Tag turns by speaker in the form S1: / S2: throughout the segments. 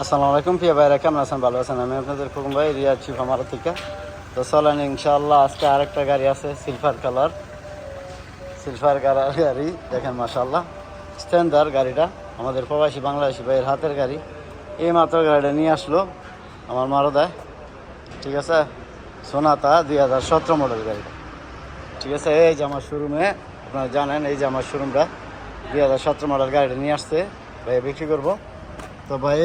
S1: আসসালামু আলাইকুম প্রিয় ভাইরা, কেমন আছেন? ভালো আছেন? আমি আপনাদের খুকুম ভাই, রিয়াদ চিফ আমার থেকে। তো চলেন ইনশাআল্লাহ আজকে আরেকটা গাড়ি আছে, সিলভার কালার, সিলভার কালার গাড়ি। দেখেন মাশাআল্লাহ, স্ট্যান্ডার্ড গাড়িটা আমাদের প্রবাসী বাংলাদেশি ভাইয়ের হাতের গাড়ি। এই মাত্র গাড়িটা নিয়ে আসলো আমার মারদায়, ঠিক আছে। সোনাতা 2017 মডেল গাড়িটা, ঠিক আছে। এই যে আমার শোরুমে, আপনারা জানেন এই যে আমার শোরুমটা 2017 মডেল গাড়িটা নিয়ে আসছে ভাই, বিক্রি করবো। তো ভাই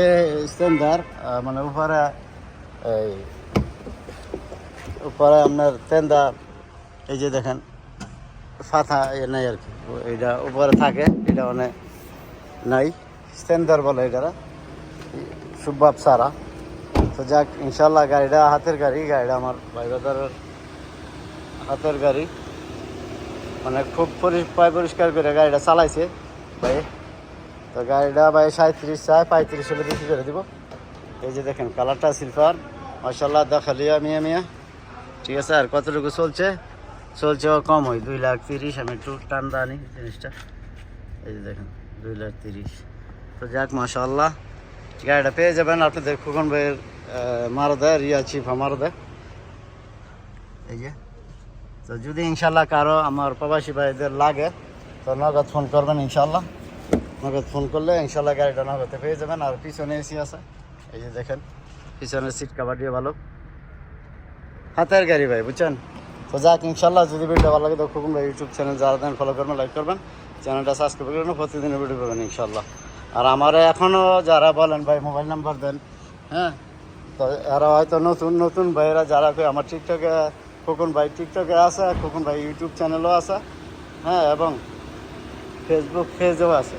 S1: স্ট্যান্ডার্ড মানে এই উপরে আপনার তেন্দা, এই যে দেখেন ফাথা নাই আর কি, এইটা উপরে থাকে, এটা মানে নাই, স্ট্যান্ডার্ড বলে এটা সুবাব সারা। তো যাক ইনশাল্লাহ গাড়িটা হাতের গাড়ি, গাড়িটা আমার ভাই বাজারের হাতের গাড়ি, মানে খুব পরিষ্কার করে গাড়িটা চালাইছে ভাই। তো গাড়িটা ভাই 37 চায়, 35 হলে বিক্রি করে দিব। এই যে দেখেন কালারটা সিলভার, মাশাল্লাহ দেখালিয়া মিয়া মিয়া, ঠিক আছে। আর কতটুকু চলছে কম হয় 2,30,000। আমি একটু টান্দা আনি জিনিসটা, এই যে দেখেন 2,30,000। তো যাক মাশাল্লাহ গাড়িটা পেয়ে যাবেন আপনাদের খুকন ভাইয়ের মারদা, রিয়া চিফ মারদা। এই যে, তো যদি ইনশাল্লাহ কারো আমার প্রবাসী ভাইদের লাগে তো নগদ ফোন করবেন ইনশাল্লাহ। নগদ ফোন করলে ইনশাল্লাহ গাড়িটা নগদে পেয়ে যাবেন। আর পিছনে এসি আছে, এই যে দেখেন পিছনের সিট কাভার দিয়ে ভালো, হাতের গাড়ি ভাই, বুঝছেন। তো যাক ইনশাল্লাহ যদি ভিডিও ভালো লাগে তো খুকুম ভাই ইউটিউব চ্যানেল যারা দেন ফলো করবেন, লাইক করবেন, চ্যানেলটা সাবস্ক্রাইব করবেন, প্রতিদিনের ভিডিও পাবেন ইনশাল্লাহ। আর আমার এখনও যারা বলেন ভাই মোবাইল নাম্বার দেন, হ্যাঁ, তো এরা হয়তো নতুন ভাইয়েরা যারা আমার টিকটকে, খুকুন ভাই টিকটকে আছে, খুকুন ভাই ইউটিউব চ্যানেলও আছে, হ্যাঁ, এবং ফেসবুক পেজও আছে।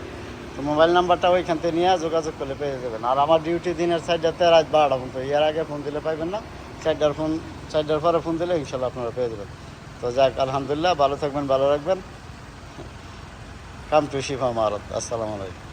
S1: তো মোবাইল নাম্বারটা ওইখান থেকে নিয়ে যোগাযোগ করলে পেয়ে যাবেন। আর আমার ডিউটি দিনের 4টাতে, রাত 12টা পর্যন্ত, এর আগে ফোন দিলে পাইবেন না। 4টার পরে ফোন দিলে ইনশাল্লাহ আপনারা পেয়ে যাবেন। তো যাক আলহামদুলিল্লাহ, ভালো থাকবেন, ভালো রাখবেন। কাম টু শিফা মারত। আসসালামু আলাইকুম।